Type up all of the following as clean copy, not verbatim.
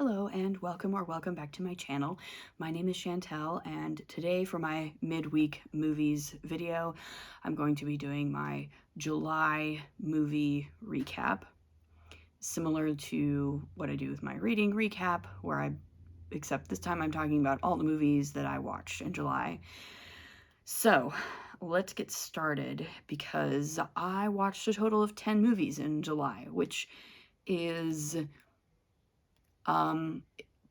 Hello and welcome back to my channel. My name is Chantel, and today for my midweek movies video, I'm going to be doing my July movie recap, similar to what I do with my reading recap, except this time I'm talking about all the movies that I watched in July. So let's get started, because I watched a total of 10 movies in July, which is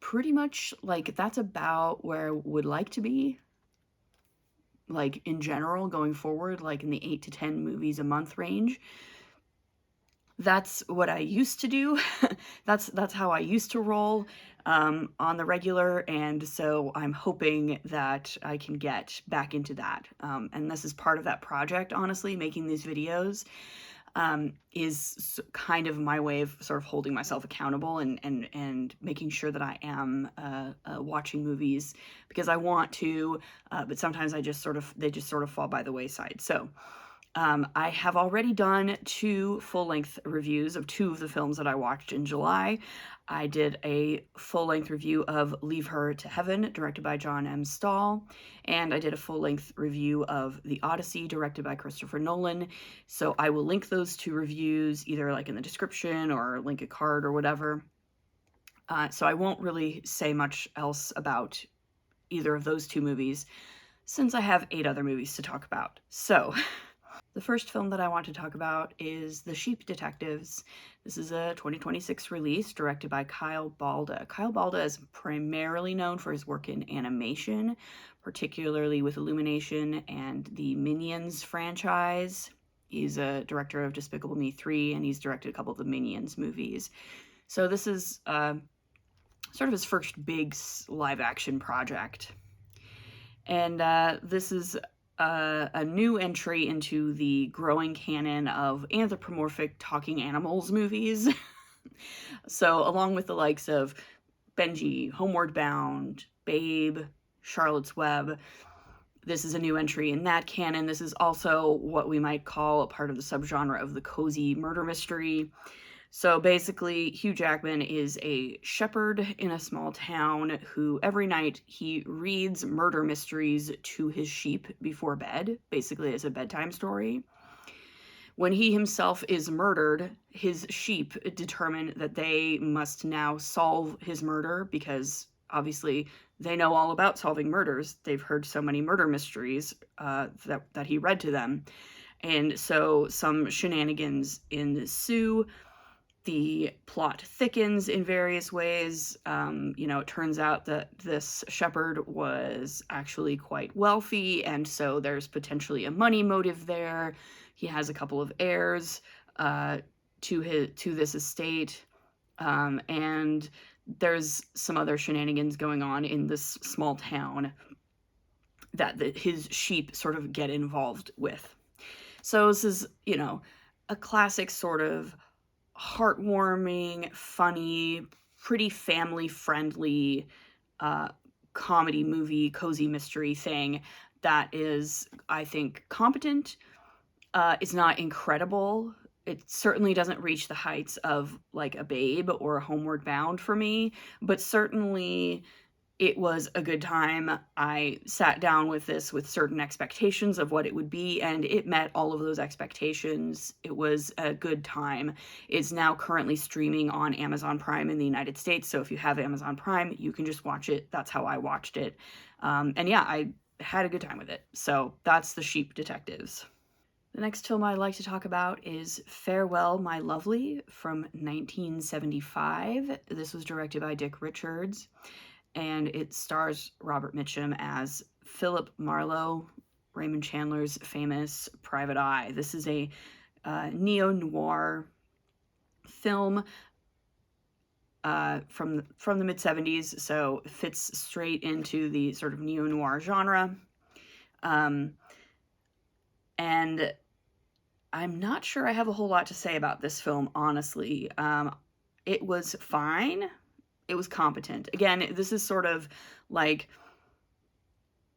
pretty much like that's about where I would like to be, like in general going forward, like in the 8 to 10 movies a month range. That's what I used to do. that's how I used to roll on the regular, and so I'm hoping that I can get back into that. And this is part of that project, honestly, making these videos. Is kind of my way of sort of holding myself accountable and making sure that I am watching movies because I want to, but sometimes they just sort of fall by the wayside. So I have already done 2 full-length reviews of 2 of the films that I watched in July. I did a full-length review of Leave Her to Heaven, directed by John M. Stahl, and I did a full-length review of The Odyssey, directed by Christopher Nolan. So I will link those 2 reviews either like in the description or link a card or whatever. So I won't really say much else about either of those 2 movies since I have 8 other movies to talk about. So the first film that I want to talk about is The Sheep Detectives. This is a 2026 release directed by Kyle Balda. Kyle Balda is primarily known for his work in animation, particularly with Illumination and the Minions franchise. He's a director of Despicable Me 3, and he's directed a couple of the Minions movies. So this is sort of his first big live-action project. And this is a new entry into the growing canon of anthropomorphic talking animals movies. So along with the likes of Benji, Homeward Bound, Babe, Charlotte's Web, this is a new entry in that canon. This is also what we might call a part of the subgenre of the cozy murder mystery. So basically, Hugh Jackman is a shepherd in a small town who every night he reads murder mysteries to his sheep before bed, basically as a bedtime story. When he himself is murdered, his sheep determine that they must now solve his murder because obviously they know all about solving murders. They've heard so many murder mysteries that he read to them. And so some shenanigans ensue. The plot thickens in various ways. It turns out that this shepherd was actually quite wealthy, and so there's potentially a money motive there. He has a couple of heirs to this estate, and there's some other shenanigans going on in this small town that his sheep sort of get involved with. So this is, a classic sort of heartwarming, funny, pretty family-friendly comedy movie, cozy mystery thing that is, I think, competent. It's not incredible. It certainly doesn't reach the heights of like a Babe or a Homeward Bound for me, but certainly it was a good time. I sat down with this with certain expectations of what it would be, and it met all of those expectations. It was a good time. It's now currently streaming on Amazon Prime in the United States, so if you have Amazon Prime, you can just watch it. That's how I watched it. And yeah, I had a good time with it. So that's The Sheep Detectives. The next film I'd like to talk about is Farewell, My Lovely from 1975. This was directed by Dick Richards, and it stars Robert Mitchum as Philip Marlowe, Raymond Chandler's famous Private Eye. This is a neo-noir film from the mid-70s, so it fits straight into the sort of neo-noir genre. And I'm not sure I have a whole lot to say about this film, honestly. It was fine. It was competent. Again, this is sort of like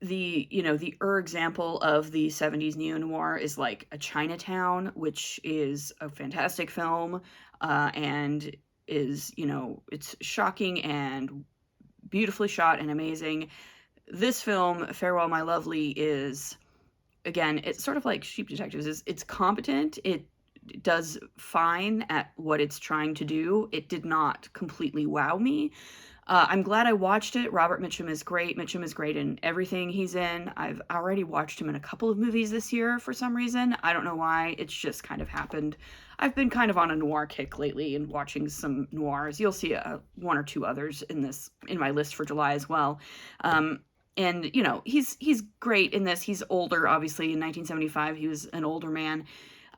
the example of the 70s neo-noir is like a Chinatown, which is a fantastic film, and you know, it's shocking and beautifully shot and amazing. This film, Farewell My Lovely, is, again, it's sort of like Sheep Detectives. It's competent. It does fine at what it's trying to do. It did not completely wow me. I'm glad I watched it. Robert Mitchum is great. Mitchum is great in everything he's in. I've already watched him in a couple of movies this year for some reason. I don't know why. It's just kind of happened. I've been kind of on a noir kick lately and watching some noirs. You'll see one or two others in my list for July as well. And you know, he's great in this. He's older, obviously. In 1975, he was an older man,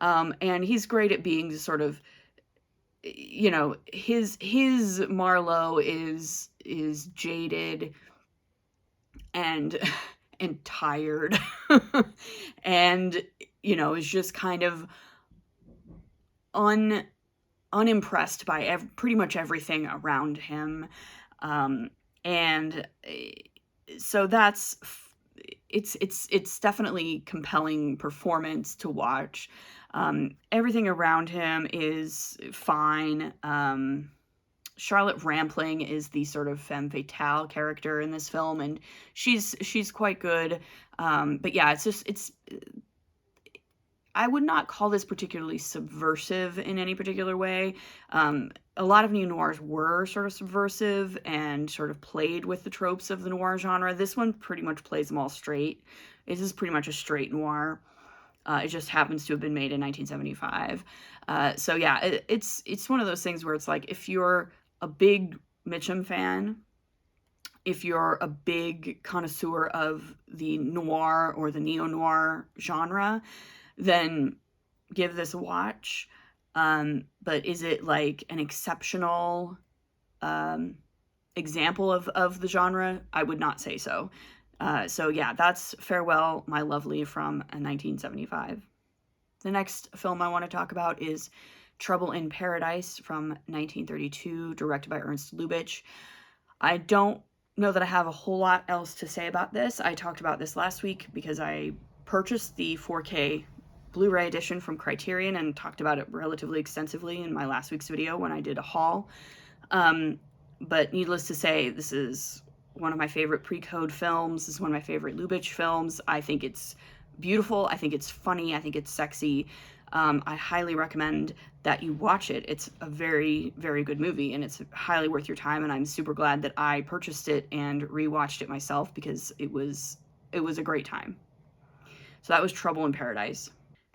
and he's great at being sort of, you know, his Marlowe is jaded and and tired and, you know, is just kind of unimpressed by pretty much everything around him, and so it's definitely compelling performance to watch. Everything around him is fine. Charlotte Rampling is the sort of femme fatale character in this film, and she's quite good. But yeah, I would not call this particularly subversive in any particular way. A lot of neo-noirs were sort of subversive and sort of played with the tropes of the noir genre. This one pretty much plays them all straight. This is pretty much a straight noir. It just happens to have been made in 1975. So yeah, it's one of those things where it's like, if you're a big Mitchum fan, if you're a big connoisseur of the noir or the neo-noir genre, then give this a watch. But is it like an exceptional example of the genre? I would not say so. So yeah, that's Farewell My Lovely from 1975. The next film I want to talk about is Trouble in Paradise from 1932, directed by Ernst Lubitsch. I don't know that I have a whole lot else to say about this. I talked about this last week because I purchased the 4K Blu-ray edition from Criterion and talked about it relatively extensively in my last week's video when I did a haul. But needless to say, this is one of my favorite pre-code films. This is one of my favorite Lubitsch films. I think it's beautiful. I think it's funny. I think it's sexy. I highly recommend that you watch it. It's a very, very good movie, and it's highly worth your time, and I'm super glad that I purchased it and rewatched it myself because it was a great time. So that was Trouble in Paradise.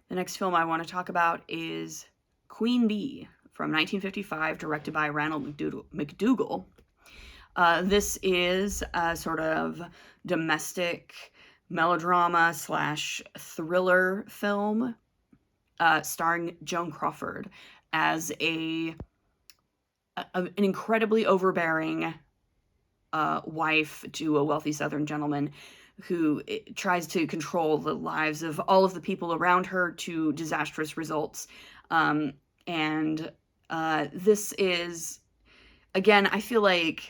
The next film I want to talk about is Queen Bee from 1955, directed by Ranald MacDougall. This is a sort of domestic melodrama / thriller film starring Joan Crawford as an incredibly overbearing wife to a wealthy Southern gentleman who tries to control the lives of all of the people around her to disastrous results. And this is, again, I feel like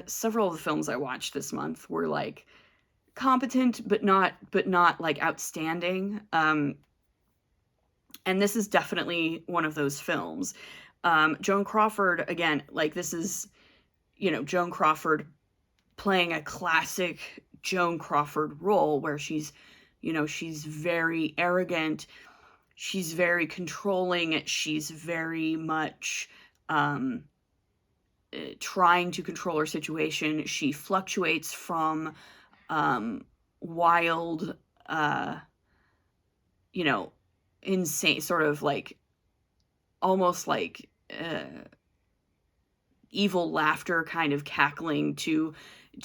several of the films I watched this month were like competent, but not like outstanding. And this is definitely one of those films. Joan Crawford, again, like this is, you know, Joan Crawford playing a classic Joan Crawford role where she's, you know, she's very arrogant, she's very controlling, she's very much trying to control her situation. She fluctuates from wild, you know, insane, sort of like almost like evil laughter kind of cackling to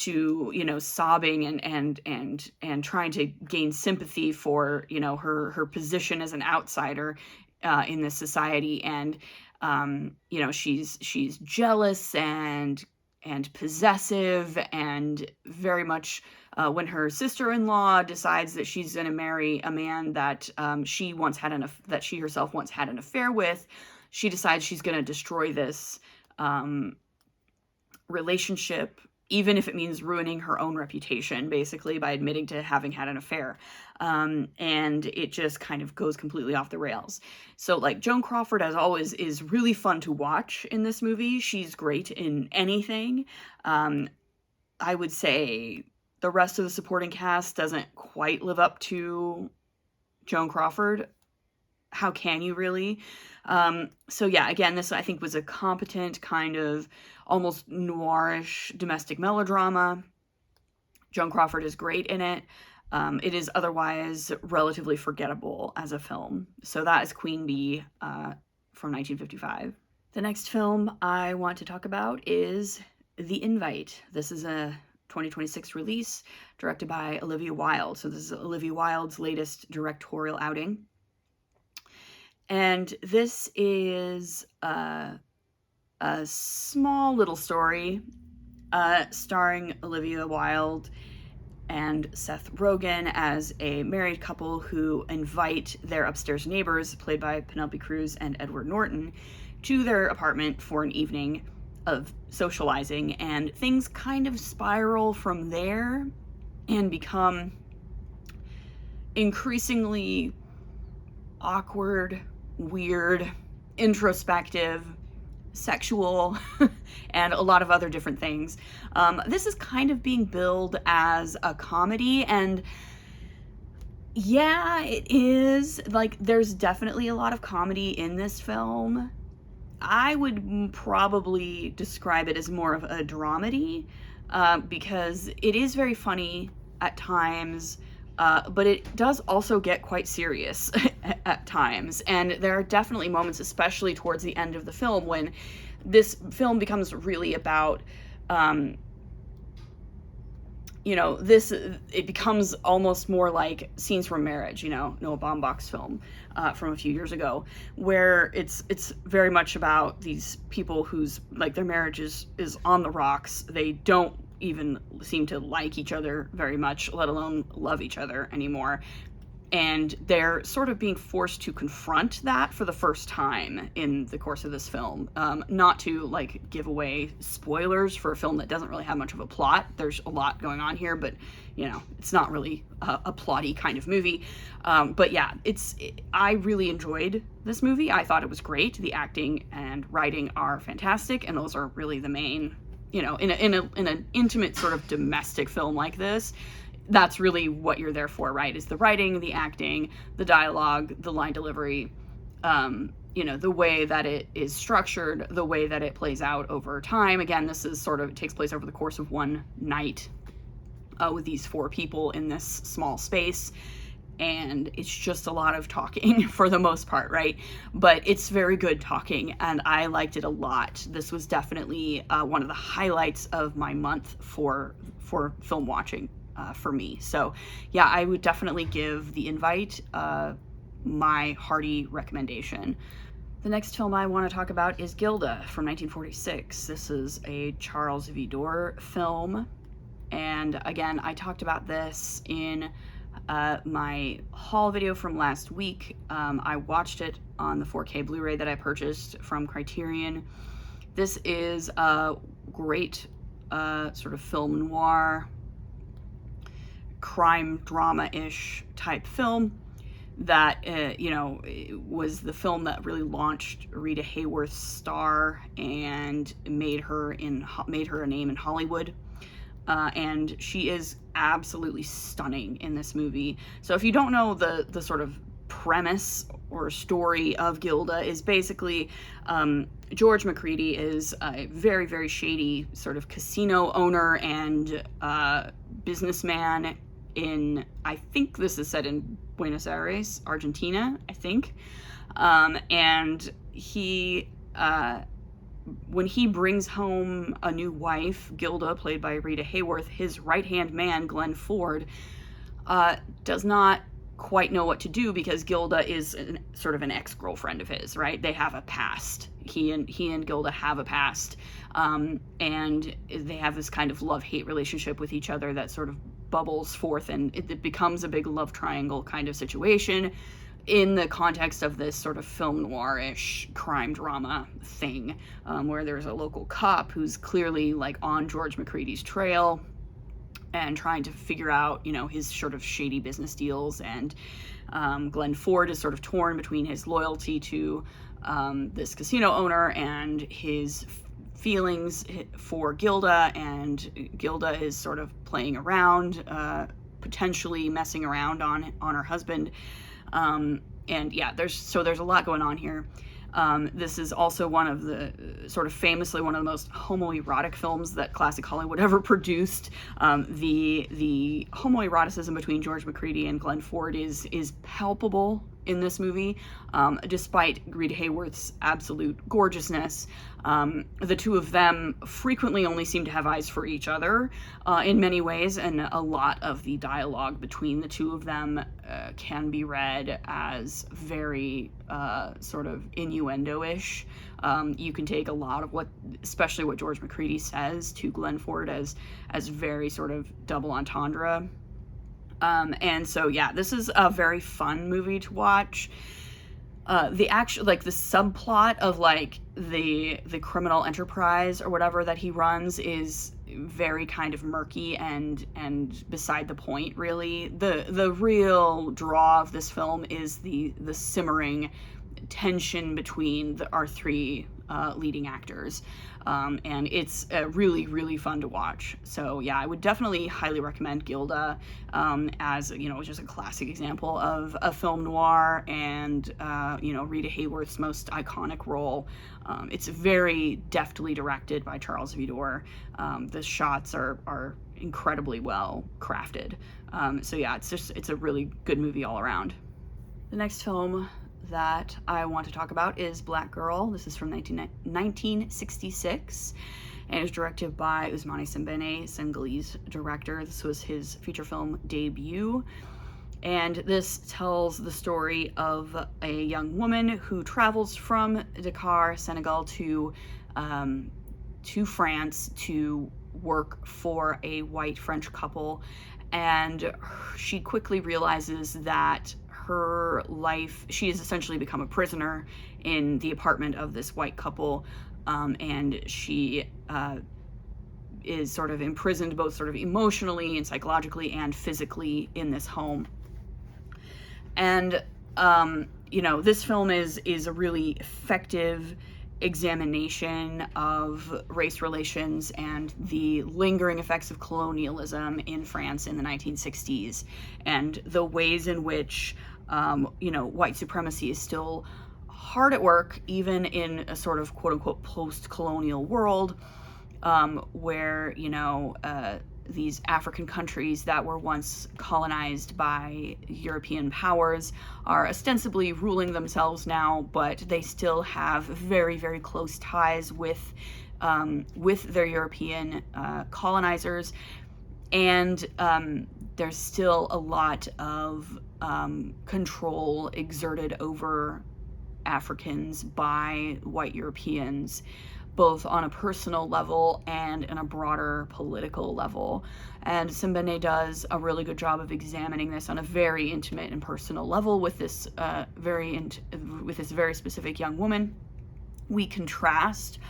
you know, sobbing and trying to gain sympathy for, you know, her position as an outsider in this society. And you know, she's jealous and possessive, and very much when her sister-in-law decides that she's going to marry a man that she herself once had an affair with, she decides she's going to destroy this relationship even if it means ruining her own reputation, basically, by admitting to having had an affair. And it just kind of goes completely off the rails. So, like, Joan Crawford, as always, is really fun to watch in this movie. She's great in anything. I would say the rest of the supporting cast doesn't quite live up to Joan Crawford. How can you really? So yeah, again, this I think was a competent kind of almost noirish domestic melodrama. Joan Crawford is great in it. It is otherwise relatively forgettable as a film. So that is Queen Bee from 1955. The next film I want to talk about is The Invite. This is a 2026 release directed by Olivia Wilde. So this is Olivia Wilde's latest directorial outing. And this is a small little story starring Olivia Wilde and Seth Rogen as a married couple who invite their upstairs neighbors, played by Penelope Cruz and Edward Norton, to their apartment for an evening of socializing, and things kind of spiral from there and become increasingly awkward, weird, introspective, sexual, and a lot of other different things. This is kind of being billed as a comedy, and yeah, it is. Like, there's definitely a lot of comedy in this film. I would probably describe it as more of a dramedy, because it is very funny at times, but it does also get quite serious at times. And there are definitely moments, especially towards the end of the film, when this film becomes really about, it becomes almost more like Scenes from Marriage, Noah Baumbach's film from a few years ago, where it's very much about these people whose, like, their marriage is on the rocks. They don't even seem to like each other very much, let alone love each other anymore. And they're sort of being forced to confront that for the first time in the course of this film. Not to, like, give away spoilers for a film that doesn't really have much of a plot. There's a lot going on here, but, it's not really a plotty kind of movie. But yeah, I really enjoyed this movie. I thought it was great. The acting and writing are fantastic, and those are really the main, in an intimate sort of domestic film like this, that's really what you're there for, right? Is the writing, the acting, the dialogue, the line delivery, the way that it is structured, the way that it plays out over time. Again, this is it takes place over the course of one night with these four people in this small space. And it's just a lot of talking for the most part, right? But it's very good talking, and I liked it a lot. This was definitely one of the highlights of my month for film watching. For me. So yeah, I would definitely give The Invite my hearty recommendation. The next film I want to talk about is Gilda from 1946. This is a Charles Vidor film, and again, I talked about this in my haul video from last week. I watched it on the 4K Blu-ray that I purchased from Criterion. This is a great sort of film noir, crime drama-ish type film that was the film that really launched Rita Hayworth's star and made her a name in Hollywood, and she is absolutely stunning in this movie. So if you don't know, the sort of premise or story of Gilda is basically George McCready is a very, very shady sort of casino owner and businessman in, I think this is set in Buenos Aires, Argentina, I think. And he, when he brings home a new wife, Gilda, played by Rita Hayworth, his right-hand man, Glenn Ford, does not quite know what to do because Gilda is sort of an ex-girlfriend of his, right? They have a past. He and Gilda have a past, and they have this kind of love-hate relationship with each other that sort of bubbles forth, and it becomes a big love triangle kind of situation. in the context of this sort of film noir-ish crime drama thing, where there's a local cop who's clearly like on George Macready's trail and trying to figure out, you know, his sort of shady business deals, and Glenn Ford is sort of torn between his loyalty to this casino owner and his feelings for Gilda, and Gilda is sort of playing around, potentially messing around on her husband. And yeah, there's a lot going on here. This is also one of the sort of famously one of the most homoerotic films that classic Hollywood ever produced. The homoeroticism between George Macready and Glenn Ford is palpable in this movie, despite Rita Hayworth's absolute gorgeousness. The two of them frequently only seem to have eyes for each other in many ways, and a lot of the dialogue between the two of them can be read as very sort of innuendo-ish. You can take a lot of especially what George Macready says to Glenn Ford as very sort of double entendre. And so, yeah, this is a very fun movie to watch. The actual, like, the subplot of, like, the criminal enterprise or whatever that he runs is very kind of murky and beside the point, really. The real draw of this film is the simmering tension between our three leading actors. And it's really, really fun to watch. So yeah, I would definitely highly recommend Gilda as, you know, just a classic example of a film noir, and, you know, Rita Hayworth's most iconic role. It's very deftly directed by Charles Vidor. The shots are incredibly well crafted. So yeah, it's a really good movie all around. The next film that I want to talk about is Black Girl. This is from 1966 and is directed by Ousmane Sembene, Senegalese director. This was his feature film debut, and this tells the story of a young woman who travels from Dakar, Senegal to France to work for a white French couple, and she quickly realizes that her life, she has essentially become a prisoner in the apartment of this white couple, and she is sort of imprisoned both sort of emotionally and psychologically and physically in this home. And you know, this film is a really effective examination of race relations and the lingering effects of colonialism in France in the 1960s, and the ways in which you know, white supremacy is still hard at work, even in a sort of quote-unquote post-colonial world, where, you know, these African countries that were once colonized by European powers are ostensibly ruling themselves now, but they still have very, very close ties with their European colonizers, and there's still a lot of control exerted over Africans by white Europeans, both on a personal level and in a broader political level. And Sembene does a really good job of examining this on a very intimate and personal level with this very specific young woman. We contrast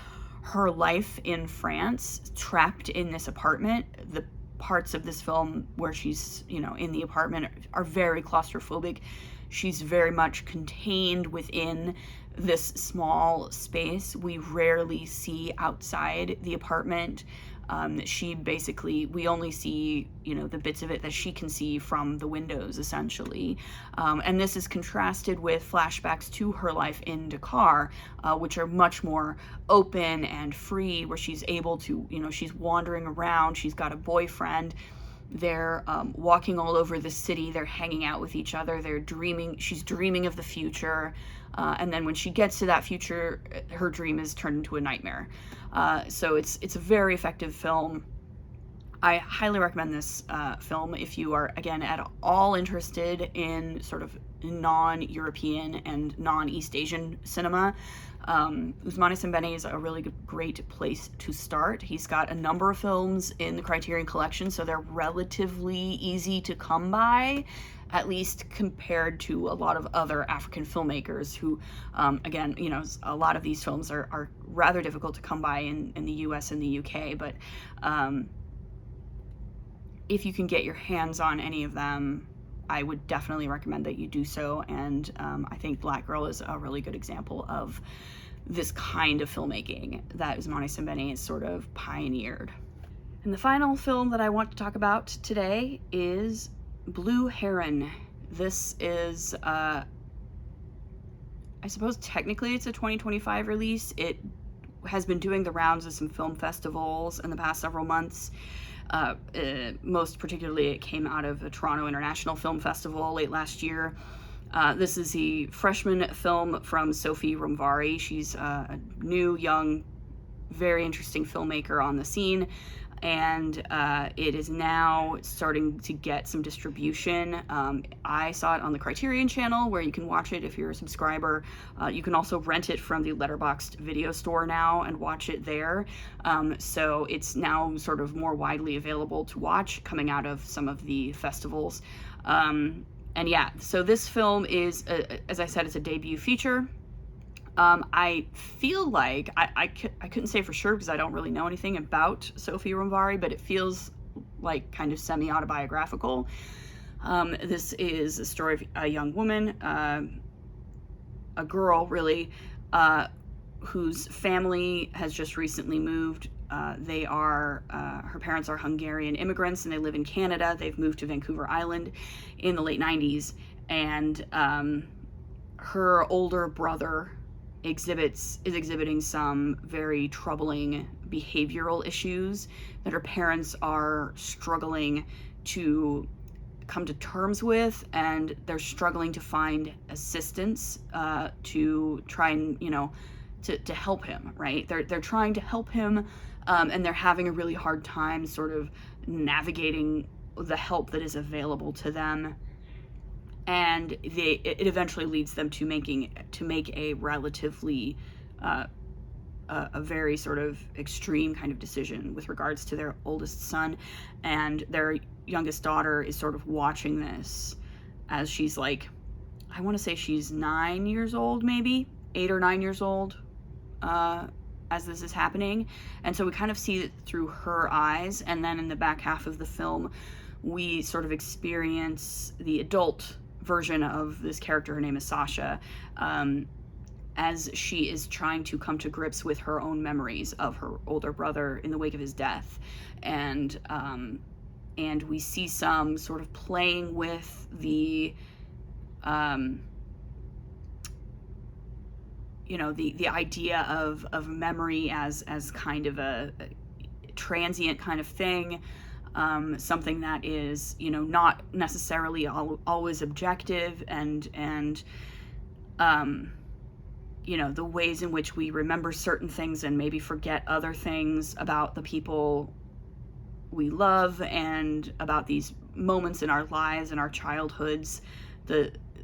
her life in France, trapped in this apartment. The parts of this film where she's, you know, in the apartment are very claustrophobic. She's very much contained within this small space. We rarely see outside the apartment. We only see, you know, the bits of it that she can see from the windows, essentially. And this is contrasted with flashbacks to her life in Dakar, which are much more open and free, where she's able to, you know, she's wandering around, she's got a boyfriend, they're walking all over the city, they're hanging out with each other, she's dreaming of the future, and then when she gets to that future, her dream is turned into a nightmare. So it's a very effective film. I highly recommend this film if you are, again, at all interested in sort of non-European and non-East Asian cinema. Ousmane Sembene is a really great place to start. He's got a number of films in the Criterion Collection, so they're relatively easy to come by. at least compared to a lot of other African filmmakers who, again, you know, a lot of these films are rather difficult to come by in the US and the UK, but if you can get your hands on any of them, I would definitely recommend that you do so. And I think Black Girl is a really good example of this kind of filmmaking that Ousmane Sembene has sort of pioneered. And the final film that I want to talk about today is Blue Heron. This is, I suppose technically it's a 2025 release. It has been doing the rounds of some film festivals in the past several months. Most particularly, it came out of the Toronto International Film Festival late last year. This is the freshman film from Sophy Romvari. She's a new, young, very interesting filmmaker on the scene, and it is now starting to get some distribution. I saw it on the Criterion channel, where you can watch it if you're a subscriber. You can also rent it from the Letterboxd video store now and watch it there. So it's now sort of more widely available to watch coming out of some of the festivals. And yeah, so this film is, as I said, it's a debut feature. I feel like, I couldn't say for sure because I don't really know anything about Sophy Romvari, but it feels like kind of semi-autobiographical. This is a story of a young woman, a girl really, whose family has just recently moved. They are, her parents are Hungarian immigrants and they live in Canada. They've moved to Vancouver Island in the late 90s. And her older brother is exhibiting some very troubling behavioral issues that her parents are struggling to come to terms with, and they're struggling to find assistance to try and, you know, to help him, right? They're trying to help him, and they're having a really hard time sort of navigating the help that is available to them. And it eventually leads them to make a relatively a very sort of extreme kind of decision with regards to their oldest son, and their youngest daughter is sort of watching this as she's like, I want to say she's 9 years old, maybe 8 or 9 years old, as this is happening. And so we kind of see it through her eyes, and then in the back half of the film we sort of experience the adult version of this character. Her name is Sasha, as she is trying to come to grips with her own memories of her older brother in the wake of his death. And we see some sort of playing with the you know, the idea of memory as kind of a transient kind of thing, something that is, you know, not necessarily always objective, and you know, the ways in which we remember certain things and maybe forget other things about the people we love and about these moments in our lives and our childhoods.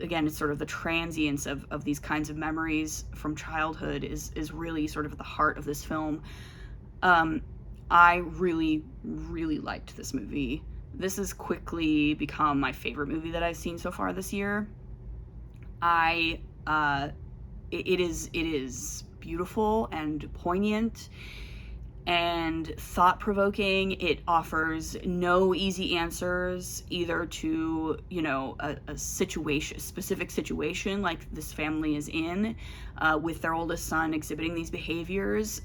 Again, it's sort of the transience of these kinds of memories from childhood is really sort of at the heart of this film. I really, really liked this movie. This has quickly become my favorite movie that I've seen so far this year. It is beautiful and poignant and thought-provoking. It offers no easy answers either to, you know, a specific situation like this family is in, with their oldest son exhibiting these behaviors.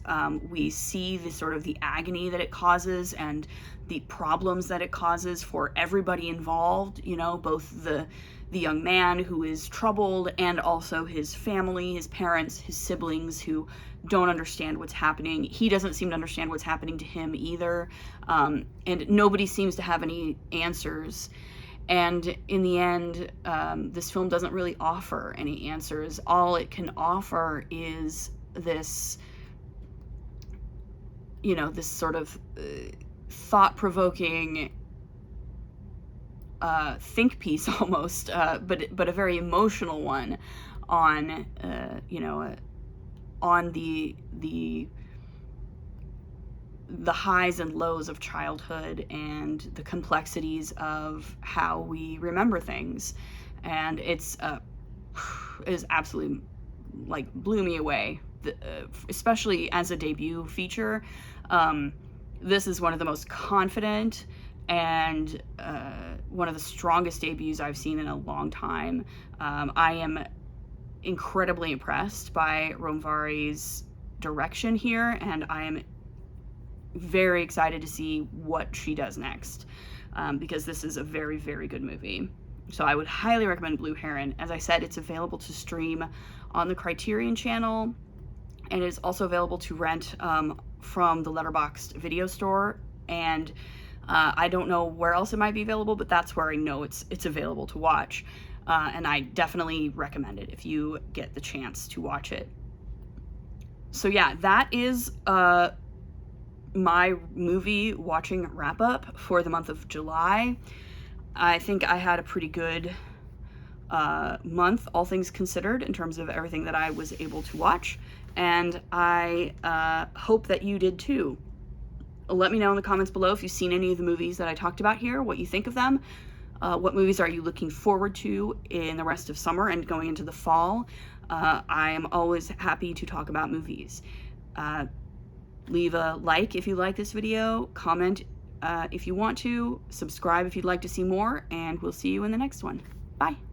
We see the sort of the agony that it causes and the problems that it causes for everybody involved, you know, both the young man who is troubled and also his family, his parents, his siblings who don't understand what's happening. He doesn't seem to understand what's happening to him either. And nobody seems to have any answers. And in the end, this film doesn't really offer any answers. All it can offer is this, you know, this sort of thought-provoking think piece almost, but a very emotional one on, you know, on the the highs and lows of childhood and the complexities of how we remember things. And it's is absolutely, like, blew me away, especially as a debut feature. This is one of the most confident and one of the strongest debuts I've seen in a long time. I am incredibly impressed by Romvari's direction here, and I am very excited to see what she does next, because this is a very, very good movie. So I would highly recommend Blue Heron. As I said, it's available to stream on the Criterion channel, and it is also available to rent from the Letterboxd video store. And I don't know where else it might be available, but that's where I know it's available to watch. And I definitely recommend it if you get the chance to watch it. So yeah, that is my movie watching wrap up for the month of July. I think I had a pretty good month, all things considered, in terms of everything that I was able to watch, and I hope that you did too. Let me know in the comments below if you've seen any of the movies that I talked about here, what you think of them. What movies are you looking forward to in the rest of summer and going into the fall? I am always happy to talk about movies. Leave a like if you like this video, comment if you want to, subscribe if you'd like to see more, and we'll see you in the next one. Bye.